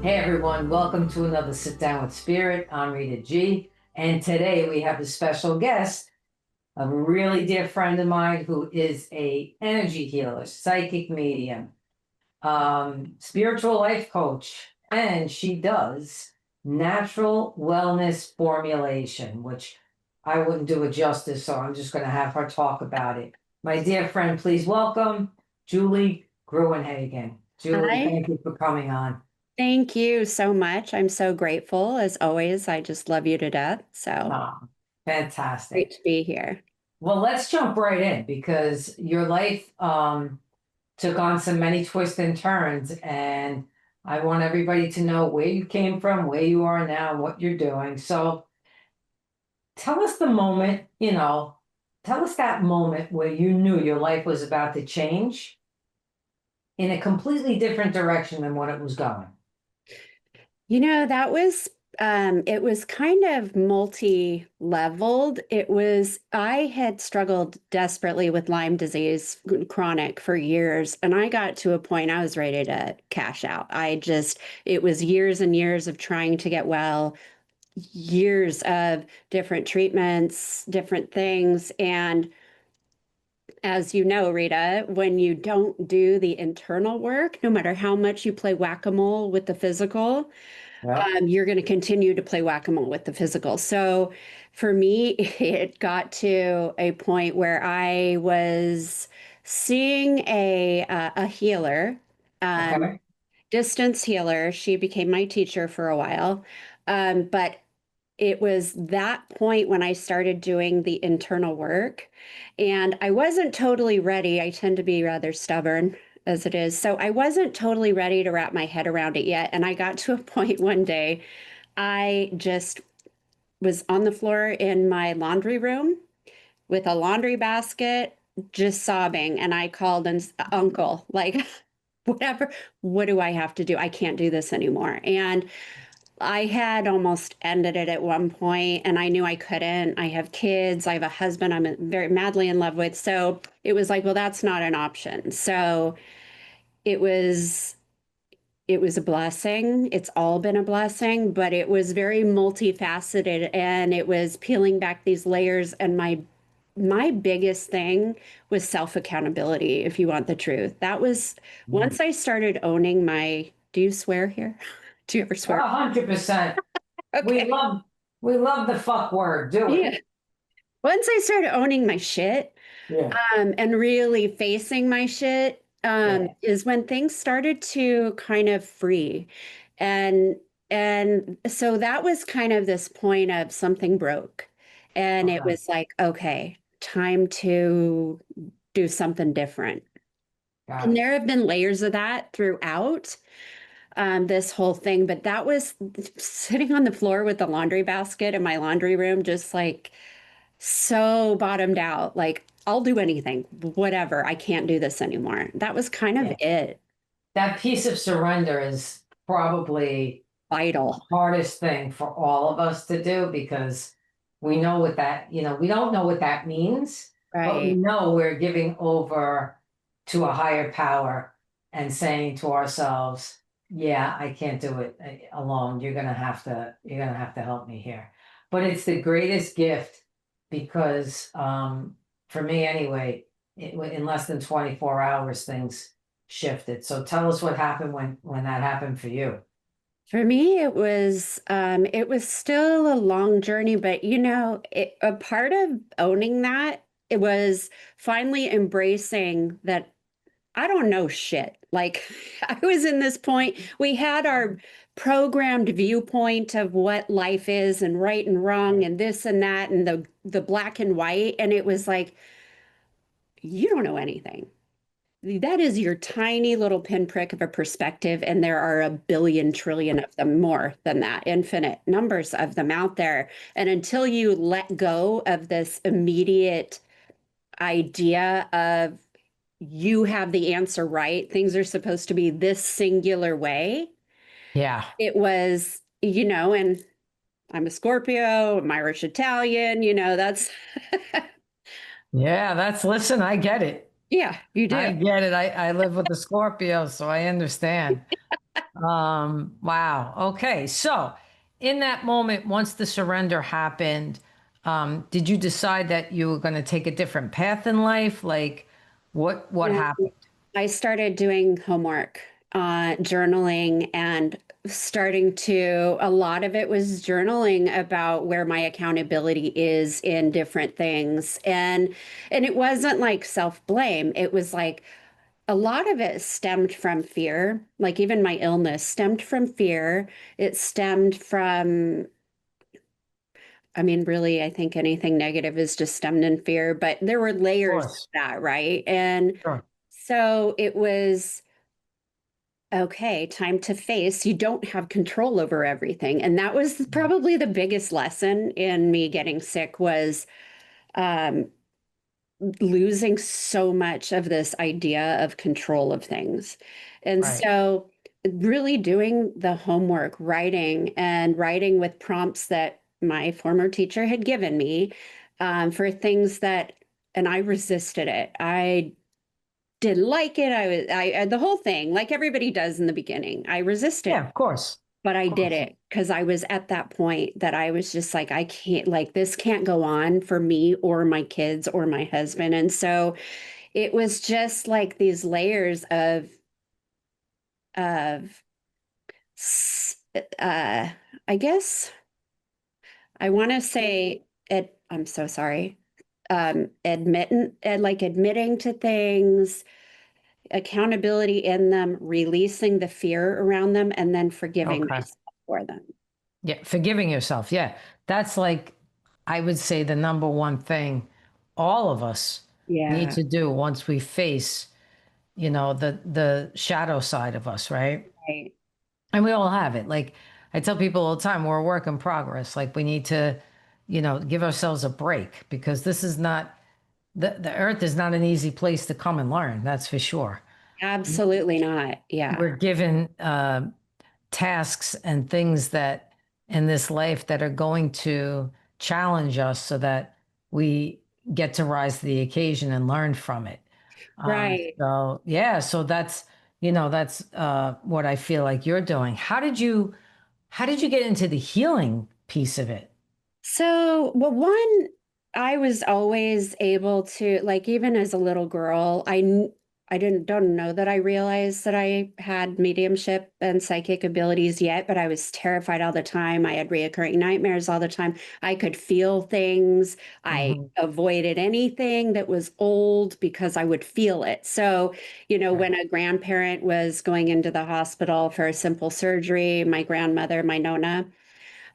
Hey everyone, welcome to another Sit Down with Spirit. I'm Rita G. And today we have a special guest, a really dear friend of mine who is a energy healer, psychic medium, spiritual life coach, and she does natural wellness formulation, which I wouldn't do it justice, so I'm just going to have her talk about it. My dear friend, please welcome Julie Gruenhagen. Julie, Hi, thank you for coming on. thank you so much. I'm so grateful. As always, I just love you to death. So Oh, great fantastic. to be here. Well, let's jump right in because your life took on so many twists and turns, and I want everybody to know where you came from, where you are now, and what you're doing. So tell us the moment, tell us that moment where you knew your life was about to change in a completely different direction than what it was going. That was it was kind of multi-leveled. I had struggled desperately with Lyme disease, chronic for years, and I got to a point I was ready to cash out. It was years and years of trying to get well, years of different treatments, different things, and as you know, Rita, when you don't do the internal work, no matter how much you play whack-a-mole with the physical, Yeah. you're going to continue to play whack-a-mole with the physical. So for me, it got to a point where I was seeing a healer, Okay. distance healer. She became my teacher for a while. But it was that point when I started doing the internal work, and I wasn't totally ready. I tend to be rather stubborn as it is. So I wasn't totally ready to wrap my head around it yet. And I got to a point one day, I just was on the floor in my laundry room with a laundry basket, just sobbing. And I called and uncle, like, whatever, what do I have to do? I can't do this anymore. And I had almost ended it at one point, and I knew I couldn't. I have kids, I have a husband I'm very madly in love with. So it was like, well, that's not an option. So it was it was a blessing. It's all been a blessing, but it was very multifaceted, and it was peeling back these layers. And my biggest thing was self accountability, if you want the truth. That was Mm. once I started owning my, do you swear here? Do you ever swear? 100%. We Okay. love we love the fuck word. Do it. Yeah. Once I started owning my shit, Yeah. and really facing my shit, Yeah. is when things started to kind of free. And and so that was kind of this point of something broke. And it Okay. was like, okay, time to do something different. Got And it. there have been layers of that throughout this whole thing, but that was sitting on the floor with the laundry basket in my laundry room, just like so bottomed out. Like, I'll do anything, whatever. I can't do this anymore. That was kind of Yeah. it. That piece of surrender is probably the Vital. hardest thing for all of us to do because we know what that, we don't know what that means, but we Right. know we're giving over to a higher power and saying to ourselves, yeah, I can't do it alone. You're gonna have to help me here. But it's the greatest gift because for me anyway, in less than 24 hours, things shifted. So tell us what happened when that happened for you. For me, it was still a long journey, but a part of owning that, it was finally embracing that I don't know shit. Like, I was in this point, we had our programmed viewpoint of what life is and right and wrong and this and that and the black and white. And it was like, you don't know anything. That is your tiny little pinprick of a perspective, and there are a billion trillion of them, more than that, infinite numbers of them out there. And until you let go of this immediate idea of you have the answer right, things are supposed to be this singular way, Yeah. it was, and I'm a Scorpio, I'm Irish Italian, that's, Yeah, listen, I get it. yeah, you do. I get it. I live with the Scorpio, so I understand. Wow. Okay. So in that moment, once the surrender happened, did you decide that you were going to take a different path in life? Like what Yeah. happened? I started doing homework, journaling, and starting to, a lot of it was journaling about where my accountability is in different things. And it wasn't like self-blame. It was like a lot of it stemmed from fear. Like even my illness stemmed from fear. It stemmed from, I mean, really, I think anything negative is just stemmed in fear, but there were Of layers of course. that, right? And Sure. so it was okay, time to face. You don't have control over everything. And that was probably the biggest lesson in me getting sick was um, losing so much of this idea of control of things. And Right. so really doing the homework, writing and writing with prompts that my former teacher had given me for things that, and I resisted it. I didn't like it. The whole thing, like everybody does in the beginning, I resisted, Yeah, of course. but I Of did course. it because I was at that point that I was just like, I can't, like, this can't go on for me or my kids or my husband. And so it was just like these layers of, uh, I guess I want to say it, I'm so sorry. Admitting to things, accountability in them, releasing the fear around them, and then forgiving Okay. myself for them. Yeah, forgiving yourself. Yeah. That's like I would say the number one thing all of us need Yeah, to do once we face, the shadow side of us, right? right. And we all have it. Like I tell people all the time, we're a work in progress. Like we need to, give ourselves a break because this is not the earth is not an easy place to come and learn. That's for sure. Absolutely not. Yeah. We're given tasks and things that in this life that are going to challenge us so that we get to rise to the occasion and learn from it. Right. So yeah, so that's what I feel like you're doing. How did you get into the healing piece of it? So, well, one, I was always able to, like, even as a little girl, I didn't don't know that I realized that I had mediumship and psychic abilities yet, but I was terrified all the time. I had reoccurring nightmares all the time. I could feel things. I Hmm. avoided anything that was old because I would feel it. So, Right. when a grandparent was going into the hospital for a simple surgery, my grandmother, my Nona,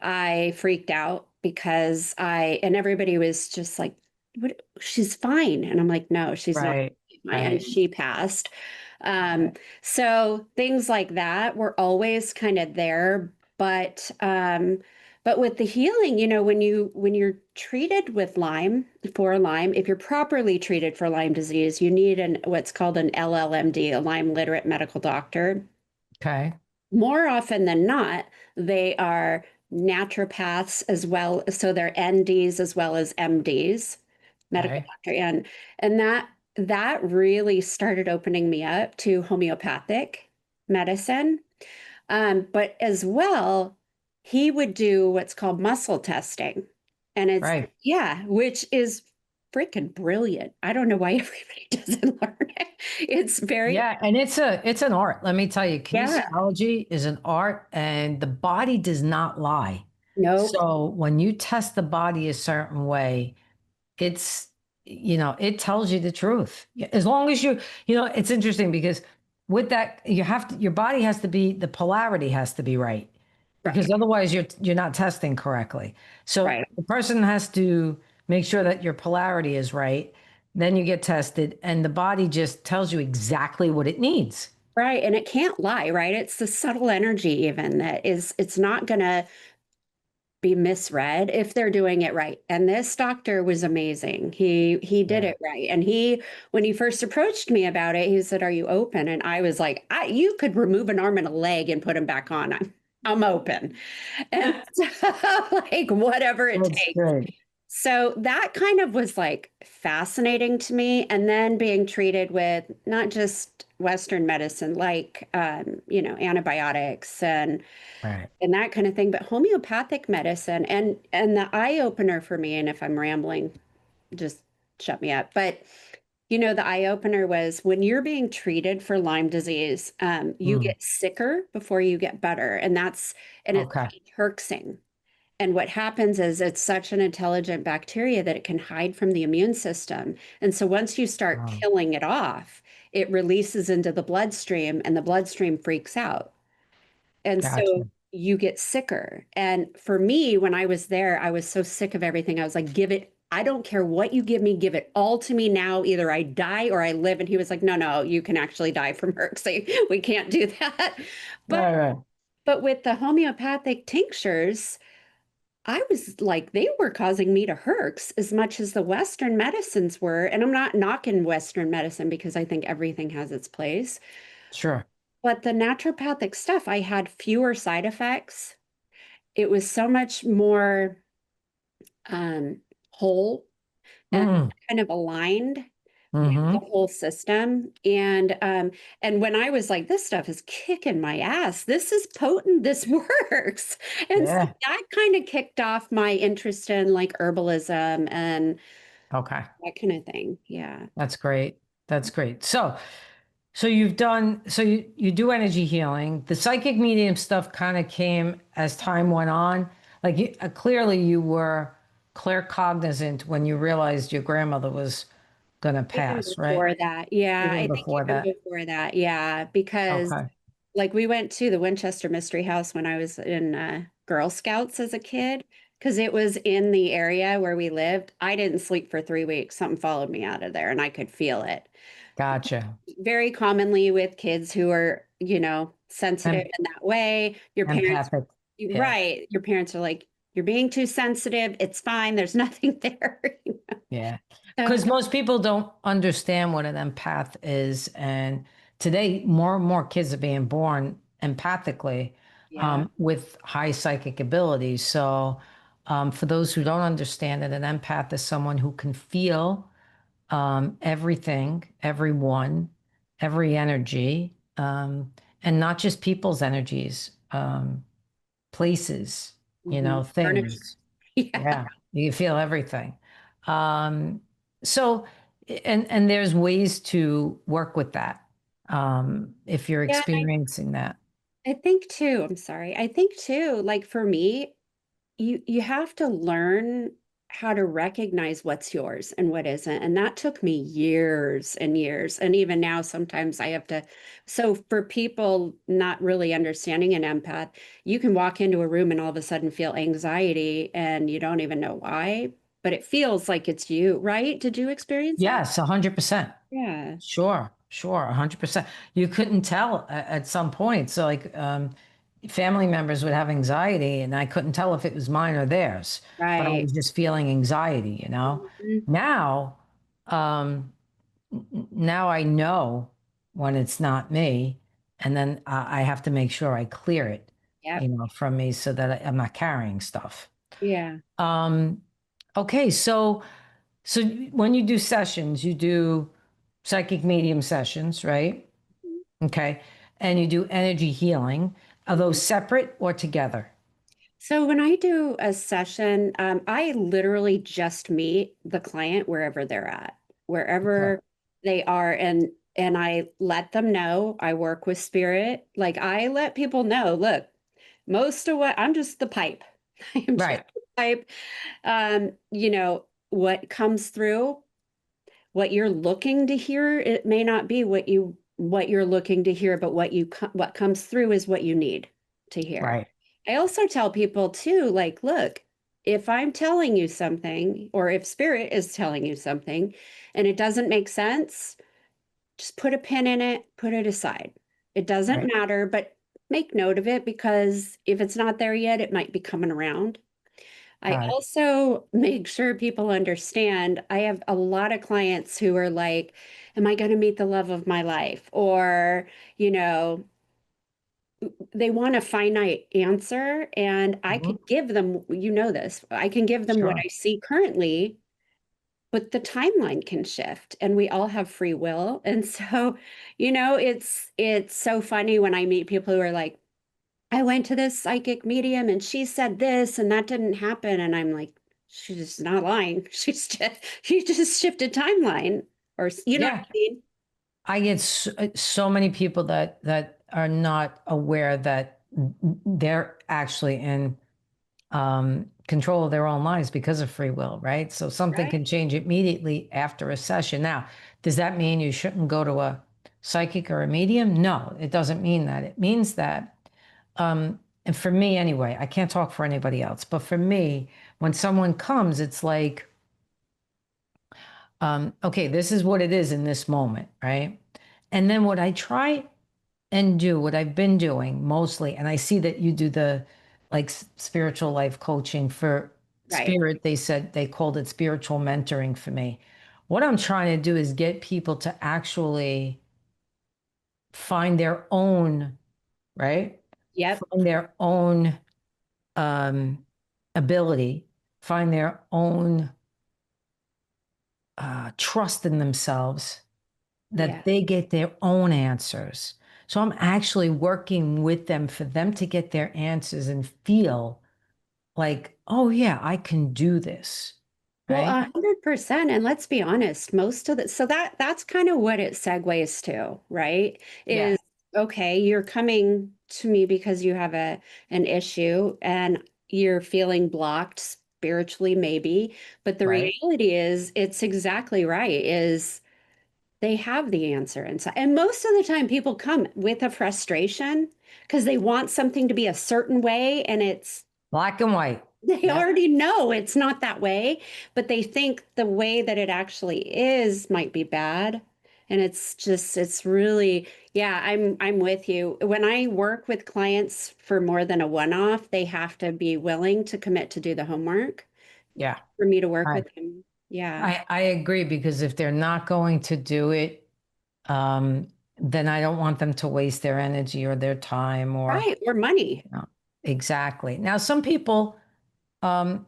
I freaked out because and everybody was just like, what, she's fine. And I'm like, no, she's not Right. fine. And Right. she passed. So things like that were always kind of there. But with the healing, when you're treated with Lyme, if you're properly treated for Lyme disease, you need what's called an LLMD, a Lyme literate medical doctor. Okay. More often than not, they are naturopaths as well. So they're NDs as well as MDs, medical Okay. doctor. And that really started opening me up to homeopathic medicine. But as well, he would do what's called muscle testing. And Right. yeah, which is freaking brilliant. I don't know why everybody doesn't learn it. It's very, Yeah, and it's an art. Let me tell you, yeah, kinesiology is an art and the body does not lie. nope, So when you test the body a certain way, it's it tells you the truth. Yeah, as long as it's interesting because with that your body has to be the polarity has to be right right, because otherwise you're not testing correctly. So right. the person has to make sure that your polarity is right. Then you get tested and the body just tells you exactly what it needs. Right. And it can't lie, right? It's the subtle energy even that it's not gonna be misread if they're doing it right. And this doctor was amazing. He did Yeah. it right. And when he first approached me about it, he said, "Are you open?" And I was like, you could remove an arm and a leg and put them back on. I'm open. And so, like whatever it That's takes. great. So that kind of was like fascinating to me. And then being treated with not just Western medicine, like, antibiotics Right. and that kind of thing, but homeopathic medicine and the eye opener for me, and if I'm rambling, just shut me up. But the eye opener was when you're being treated for Lyme disease, you Mm, get sicker before you get better. And it's okay. herxing. And what happens is it's such an intelligent bacteria that it can hide from the immune system. And so once you start Oh, killing it off, it releases into the bloodstream and the bloodstream freaks out. And so gotcha. you get sicker. And for me, when I was there, I was so sick of everything. I was like, give it, I don't care what you give me, give it all to me now. Either I die or I live. And he was like, no, no, you can actually die from herpes. We can't do that. But Right, right. but with the homeopathic tinctures, I was like, they were causing me to herx as much as the Western medicines were. And I'm not knocking Western medicine because I think everything has its place. Sure. But the naturopathic stuff, I had fewer side effects. It was so much more whole and Mm, kind of aligned with the mm-hmm. whole system. And when I was like, this stuff is kicking my ass. This is potent. This works. And so Yeah. that kind of kicked off my interest in like herbalism and Okay. that kind of thing. Yeah. That's great. That's great. So you do energy healing. The psychic medium stuff kind of came as time went on. Like clearly you were claircognizant when you realized your grandmother was gonna Even pass, right? before that. Yeah. Even I think before even that. before that. Yeah. Because Okay. like we went to the Winchester Mystery House when I was in Girl Scouts as a kid because it was in the area where we lived. I didn't sleep for 3 weeks. Something followed me out of there and I could feel it. Gotcha. Very commonly with kids who are, sensitive And in that way. Your parents, empathic. Yeah. right. Your parents are like, you're being too sensitive. It's fine. There's nothing there. Yeah. So, Because most people don't understand what an empath is. And today, more and more kids are being born empathically yeah. with high psychic abilities. So, for those who don't understand it, an empath is someone who can feel everything, everyone, every energy, and not just people's energies, places, Mhm. Furniture. things. Yeah. Yeah, you feel everything. Um, so, and there's ways to work with that if you're Yeah. experiencing that. I think too, I'm sorry. I think too, like for me, you have to learn how to recognize what's yours and what isn't. And that took me years and years. And even now, sometimes I have to. So for people not really understanding an empath, you can walk into a room and all of a sudden feel anxiety and you don't even know why, but it feels like it's you, right? Did you experience that? Yes, 100%. Yeah. Sure, sure, 100%. You couldn't tell at some point. So, like, family members would have anxiety, and I couldn't tell if it was mine or theirs, but I Right. was just feeling anxiety. Mhm. Now, um, now I know when it's not me, and then I have to make sure I clear it, Yep. from me so that I'm not carrying stuff. Yeah. Um, okay, so when you do sessions, you do psychic medium sessions, right? Okay, and you do energy healing. Are those separate or together? So when I do a session, I literally just meet the client wherever they're at, Okay. wherever they are, and I let them know I work with spirit. Like I let people know, look, most of what I'm just the pipe. I am just Right, the pipe. What comes through, what you're looking to hear, it may not be what you're looking to hear, but what comes through is what you need to hear. right, I also tell people too, like, look, if I'm telling you something, or if spirit is telling you something, and it doesn't make sense, just put a pin in it, put it aside. It doesn't right. matter, but make note of it because if it's not there yet, it might be coming around. I Got it. also make sure people understand. I have a lot of clients who are like, am I going to meet the love of my life? Or, you know, they want a finite answer, and I Mhm. could give them, you know this, I can give them what Sure. I see currently, but the timeline can shift and we all have free will. And so, it's so funny when I meet people who are like, I went to this psychic medium and she said this and that didn't happen. And I'm like, she's not lying. She just shifted timeline, or you know what Yeah. I mean? I get so many people that are not aware that they're actually in control of their own lives because of free will, right? So something Right. can change immediately after a session. Now, does that mean you shouldn't go to a psychic or a medium? No, it doesn't mean that. It means that, and for me anyway, I can't talk for anybody else, but for me, when someone comes, it's like, okay, this is what it is in this moment, right? And then what I try and do, what I've been doing mostly, and I see that you do the like spiritual life coaching for Right. spirit. They said they called it spiritual mentoring for me. What I'm trying to do is get people to actually find their own, right? Yep. Find their own um, ability, find their own trust in themselves, Yeah. that they get their own answers. So I'm actually working with them for them to get their answers and feel like, oh yeah, I can do this. Well, Right? 100%. And let's be honest, most of the, so that's kind of what it segues to, right? Yeah. Is okay, you're coming to me because you have an issue and you're feeling blocked spiritually, maybe. But the Right. reality is, it's exactly right, is they have the answer inside. And most of the time, people come with a frustration because they want something to be a certain way, and Black and white. they Yep. already know it's not that way, but they think the way that it actually is might be bad. And it's really, yeah, I'm with you. When I work with clients for more than a one-off, they have to be willing to commit to do the homework Yeah. for me to work I, with them. Yeah. I agree because if they're not going to do it, um, then I don't want them to waste their energy or their time or, Right. Or money. you know, exactly. Now, some people, um,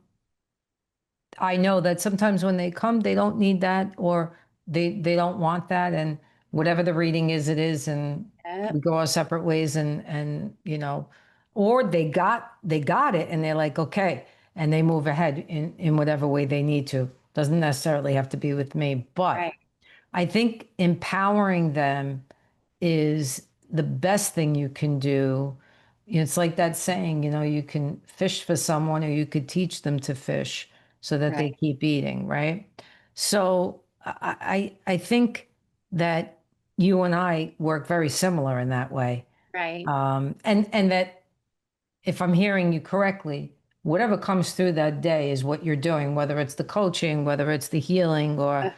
I know that sometimes when they come, they don't need that or they don't want that. And whatever the reading is, it is. And we Yep. go our separate ways and, or they got it and they're like, okay. And they move ahead in whatever way they need to. Doesn't necessarily have to be with me, but Right. I think empowering them is the best thing you can do. It's like that saying, you can fish for someone or you could teach them to fish so that Right. they keep eating, right? So I think that you and I work very similar in that way. Right. And that if I'm hearing you correctly, whatever comes through that day is what you're doing, whether it's the coaching, whether it's the healing, or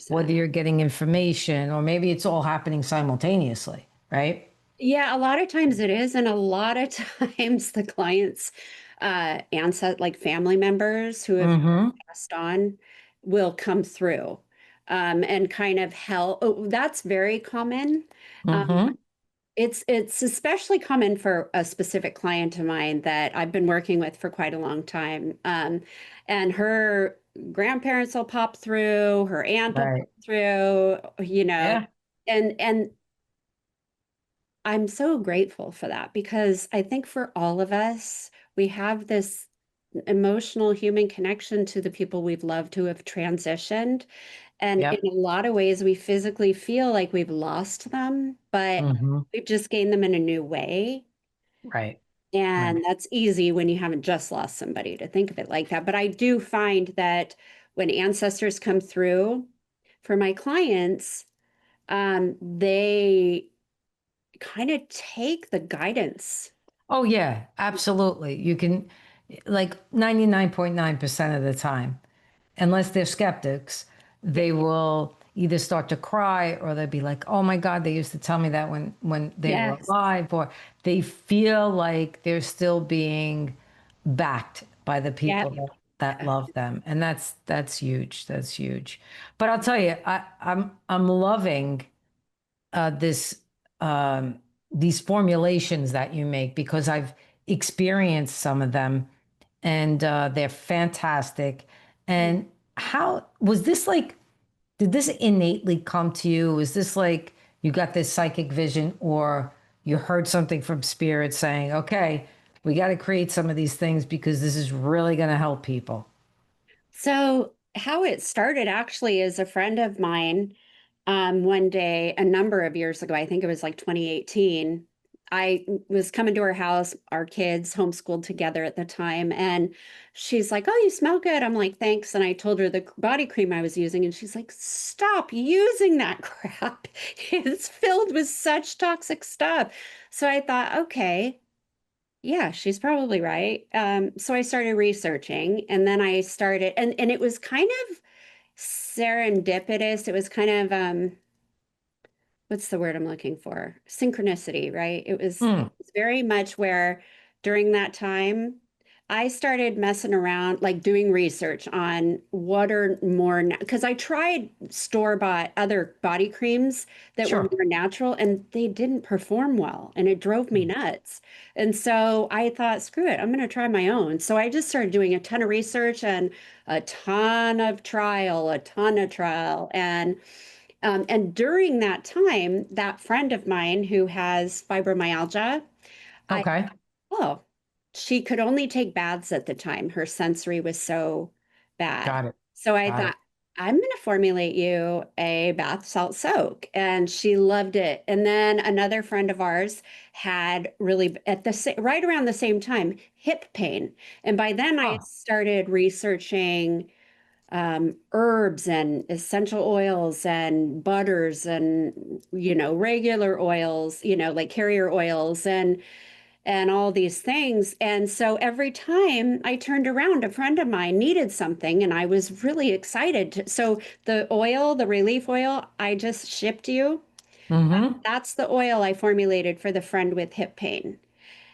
whether 100%. you're getting information, or maybe it's all happening simultaneously, right? Yeah, a lot of times it is, and a lot of times the clients, ancestors, like family members who have Mm-hmm. passed on, will come through, and kind of help. Oh, that's very common. Um, Mm-hmm. it's especially common for a specific client of mine that I've been working with for quite a long time. And her grandparents will pop through, her aunt will Right. pop through, Yeah. and I'm so grateful for that because I think for all of us, we have this emotional human connection to the people we've loved who have transitioned. And in Yep. a lot of ways, we physically feel like we've lost them, but Mm-hmm. we've just gained them in a new way. Right. And Right. that's easy when you haven't just lost somebody to think of it like that. But I do find that when ancestors come through for my clients, they kind of take the guidance. Oh, yeah, absolutely. You can, like 99.9% of the time, unless they're skeptics, Yeah. they will either start to cry or they'll be like, oh my God, they used to tell me that when they were Yes. alive, or they feel like they're still being backed by the Yeah. people that love them. And that's huge. That's huge. But I'll tell you, I'm loving this. these formulations that you make because I've experienced some of them and they're fantastic. And how was this like? Did this innately come to you? Is this like you got this psychic vision or you heard something from spirit saying, okay, we got to create some of these things because this is really going to help people? So, how it started actually is a friend of mine, one day, a number of years ago, I think it was like 2018. I was coming to her house, our kids homeschooled together at the time, and she's like, "Oh, you smell good." I'm like, "Thanks." And I told her the body cream I was using, and she's like, "Stop using that crap. It's filled with such toxic stuff." So I thought, okay. Yeah, she's probably right. So I started researching and then I started and it was kind of serendipitous. It was kind of what's the word I'm looking for? Synchronicity, right? Mm, It's very much where during that time I started messing around, like doing research on what are more, because I tried store-bought other body creams that were sure. more natural and they didn't perform well and it drove me nuts. And so I thought, screw it, I'm going to try my own. So I just started doing a ton of research and a ton of trial. And during that time, that friend of mine who has fibromyalgia, I, Okay. oh, she could only take baths at the time. Her sensory was so bad. Got it. So I Got thought, it. I'm going to formulate you a bath salt soak. And she loved it. And then another friend of ours had really, right around the same time, hip pain. And by then I had Oh, started researching herbs and essential oils and butters and regular oils, like carrier oils and all these things. And so every time I turned around, a friend of mine needed something and I was really excited. So the relief oil I just shipped you, mm-hmm. that's the oil I formulated for the friend with hip pain.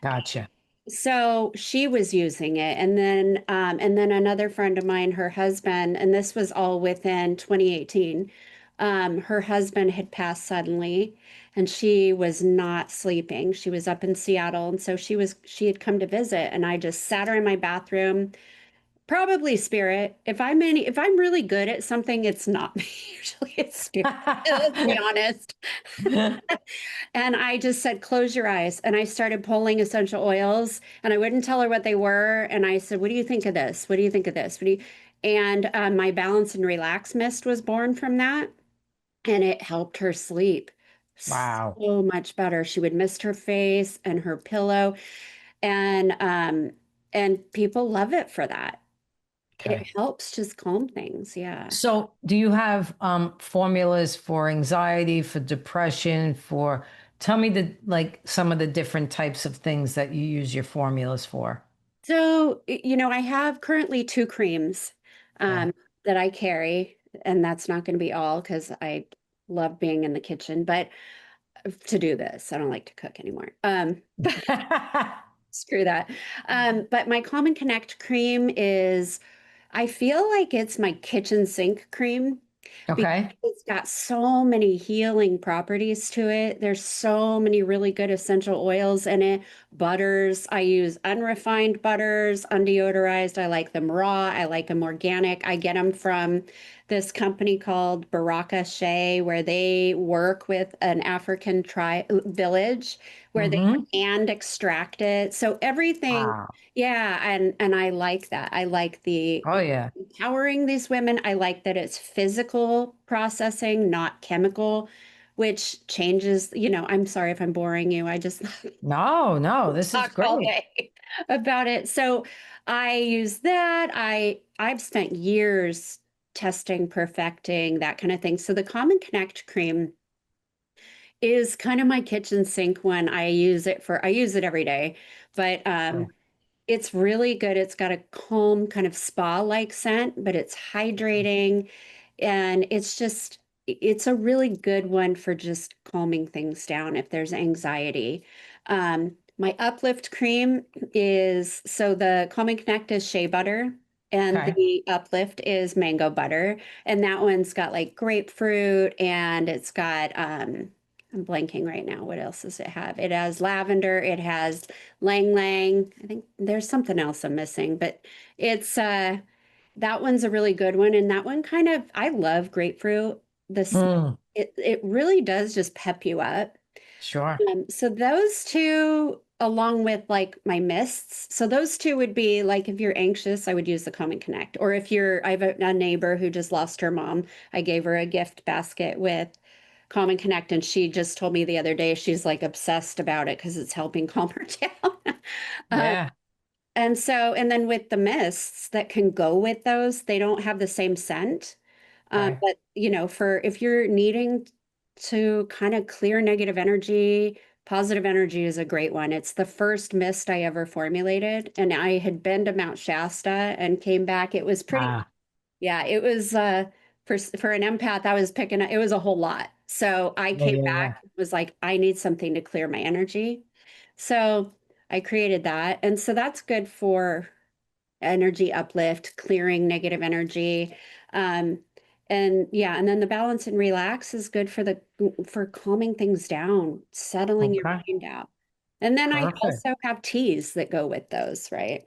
Gotcha. So she was using it, and then another friend of mine, her husband, and this was all within 2018. Her husband had passed suddenly, and she was not sleeping. She was up in Seattle, and so she had come to visit, and I just sat her in my bathroom. Probably spirit. If I'm really good at something, it's not me. Usually it's spirit. Let's be honest. And I just said, close your eyes. And I started pulling essential oils and I wouldn't tell her what they were. And I said, what do you think of this? What do you think of this? And my balance and relax mist was born from that. And it helped her sleep Wow. so much better. She would mist her face and her pillow. And people love it for that. It Okay. helps just calm things. Yeah. So, do you have formulas for anxiety, for depression, for tell me the like some of the different types of things that you use your formulas for? So, I have currently two creams Okay. um, that I carry, and that's not going to be all because I love being in the kitchen, but to do this, I don't like to cook anymore. Screw that. But my Calm and Connect cream is, I feel like it's my kitchen sink cream because Okay. it's got so many healing properties to it. There's so many really good essential oils in it. Butters, I use unrefined butters, undeodorized. I like them raw. I like them organic. I get them from this company called Baraka Shea, where they work with an African tribe village where they Mm-hmm. hand extract it. So everything, Wow. yeah, and I like that. I like the Oh yeah. empowering these women. I like that it's physical processing, not chemical, which changes, I'm sorry if I'm boring you. I just No, no, this is talk all great. day about it. So I use that. I've spent years testing, perfecting, that kind of thing. So the Common Connect cream is kind of my kitchen sink when I use it every day, but Sure. it's really good. It's got a calm kind of spa-like scent, but it's hydrating and it's a really good one for just calming things down if there's anxiety. My uplift cream is so the Calm and Connect is shea butter and Okay. the uplift is mango butter. And that one's got like grapefruit and it's got I'm blanking right now. What else does it have? It has lavender, it has lang lang. I think there's something else I'm missing, but it's that one's a really good one. And that one kind of, I love grapefruit. This Mm, it really does just pep you up. sure. So those two, along with like my mists. So those two would be like if you're anxious, I would use the Calm and Connect. Or if you're, I have a neighbor who just lost her mom. I gave her a gift basket with Calm and Connect, and she just told me the other day she's like obsessed about it because it's helping calm her down. Uh, Yeah. and so, and then with the mists that can go with those, they don't have the same scent. Right. But you know, for if you're needing to kind of clear negative energy, positive energy is a great one. It's the first mist I ever formulated, and I had been to Mount Shasta and came back. It was pretty, Ah, yeah, it was for an empath, I was picking up, it was a whole lot. So I yeah, came yeah, back, yeah. was like, I need something to clear my energy. So I created that. And so that's good for energy uplift, clearing negative energy. Um, and yeah, and then the balance and relax is good for calming things down, settling your Okay. mind out. And then I Perfect. also have teas that go with those, right?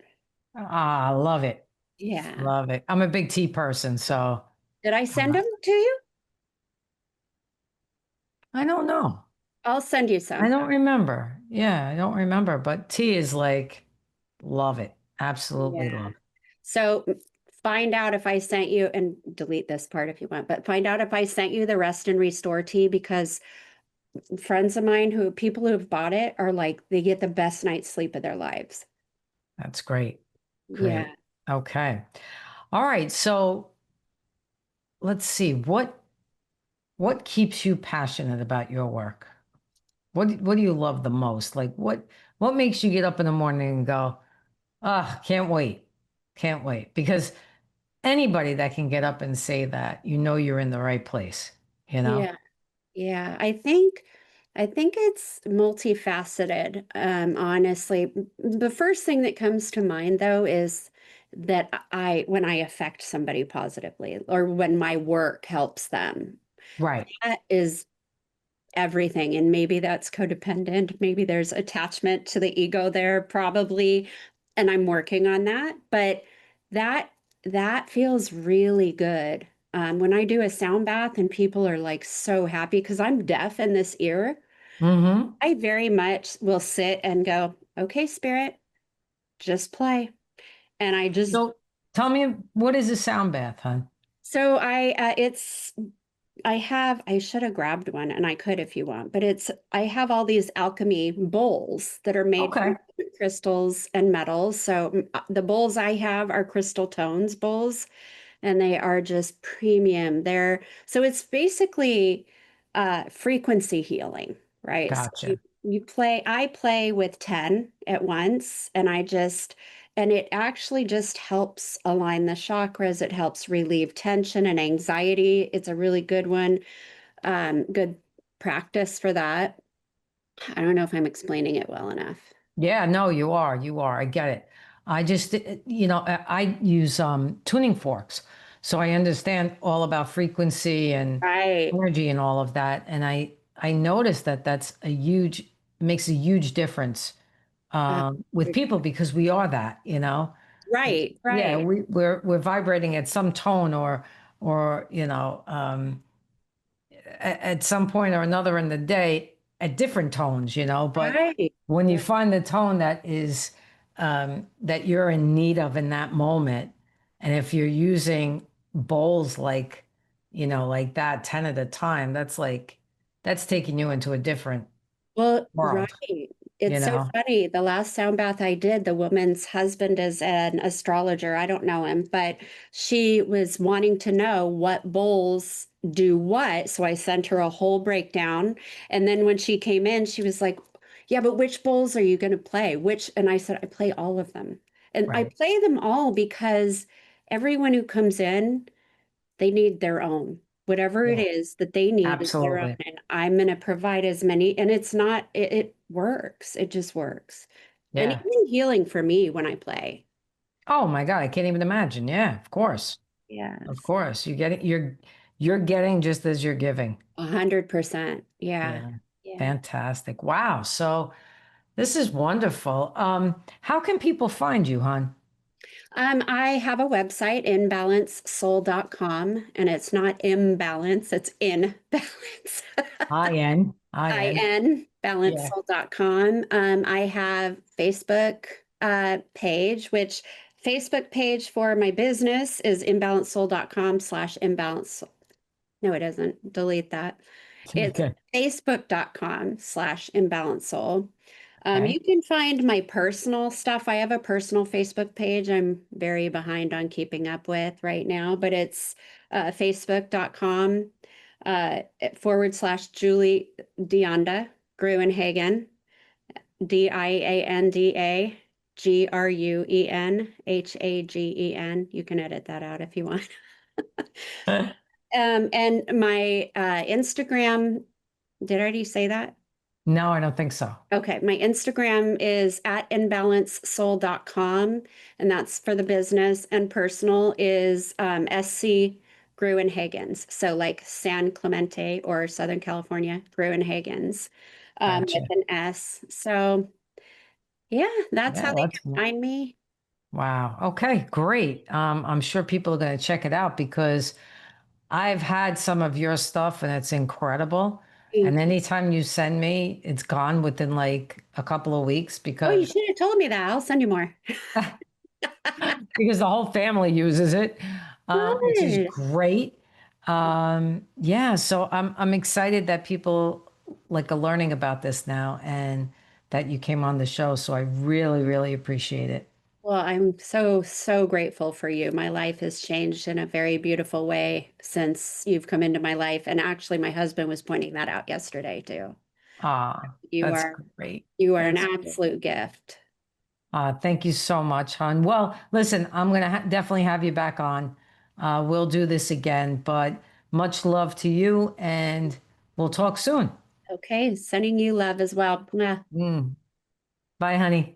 Ah, I love it. Yeah. Love it. I'm a big tea person, so Did I send uh, them to you? I don't know. I'll send you I some. don't remember. Yeah, I don't remember, but tea is like, love it. Absolutely Yeah. love it. So find out if I sent you, and delete this part if you want, but find out if I sent you the rest and restore tea, because friends of mine who people who have bought it are like they get the best night's sleep of their lives. That's great. Great. Yeah. Okay. All right. So let's see. What keeps you passionate about your work? What do you love the most? Like what makes you get up in the morning and go, ah, can't wait. Can't wait. Because anybody that can get up and say that, you know you're in the right place, you know? Yeah. Yeah. I think it's multifaceted. Honestly. The first thing that comes to mind though is that when I affect somebody positively or when my work helps them, Right. that is everything. And maybe that's codependent. Maybe there's attachment to the ego there, probably. And I'm working on that. But that that feels really good. When I do a sound bath and people are like so happy because I'm deaf in this ear, Mm-hmm. I very much will sit and go, okay, spirit, just play. And I just So tell me, what is a sound bath, hon? so I should have grabbed one and I could if you want, but I have all these alchemy bowls that are made from Okay. crystals and metals. So the bowls I have are crystal tones bowls, and they are just premium. So it's basically frequency healing, right? So Gotcha. I play with 10 at once, and it actually just helps align the chakras. It helps relieve tension and anxiety. It's a really good one. Good practice for that. I don't know if I'm explaining it well enough. Yeah, no, you are. You are. I get it. I just, I use tuning forks. So I understand all about frequency and Right. energy and all of that. And I noticed that that's makes a huge difference Uh, with people because we are that, you know. right, Yeah, right, we're vibrating at some tone or at some point or another in the day at different tones, you know. But right. when you find the tone that is that you're in need of in that moment, and if you're using bowls like, like that 10 at a time, that's taking you into a different Well, right. world, you It's so know. funny. The last sound bath I did, the woman's husband is an astrologer. I don't know him, but she was wanting to know what bowls do what. So I sent her a whole breakdown. And then when she came in, she was like, yeah, but which bowls are you going to play? And I said, I play all of them. And I Right. play them all because everyone who comes in, they need their own. Whatever it Yeah, is that they need is their own. absolutely. And I'm going to provide as many. And it's not, it works. It just works. And Yeah. even healing for me when I play. Oh my God, I can't even imagine. Yeah, of course. Of Yes. course. You're getting just as you're giving. 100%. Yeah. Yeah. Fantastic. Wow. So this is wonderful. How can people find you, hon? I have a website, imbalancesoul.com, and it's not imbalance, it's in balance. IN. IN. IN, Yeah. balancesoul.com. I have Facebook page, which Facebook page for my business is imbalancesoul.com/imbalance. No, it isn't. Delete that. It's Okay. facebook.com/imbalancesoul. You Okay. can find my personal stuff. I have a personal Facebook page I'm very behind on keeping up with right now, but it's facebook.com /Julie Deanda Gruenhagen, DIANDA GRUENHAGEN. You can edit that out if you want. And my Instagram, did I already say that? No, I don't think so. Okay, my Instagram is at imbalancesoul.com, and that's for the business, and personal is SC Gruenhagens. So like San Clemente or Southern California, Gruenhagens, with Gotcha. an S. So yeah, that's how Yeah, they that's can find me. wow. Okay, great. I'm sure people are going to check it out because I've had some of your stuff and it's incredible. And Thank you. anytime you send me, it's gone within like a couple of weeks Oh, you because should have told me that. I'll send you more. because the whole family uses it, which is Good. great. Yeah, so I'm excited that people like are learning about this now and that you came on the show. So I really, really appreciate it. Well, I'm so, so grateful for you. My life has changed in a very beautiful way since you've come into my life. And actually, my husband was pointing that out yesterday too. You That's are great. you are an That's great. absolute gift. Thank you so much, hon. Well, listen, I'm gonna definitely have you back on. We'll do this again, but much love to you, and we'll talk soon. Okay, sending you love as well. Mwah. Mm. Bye, honey.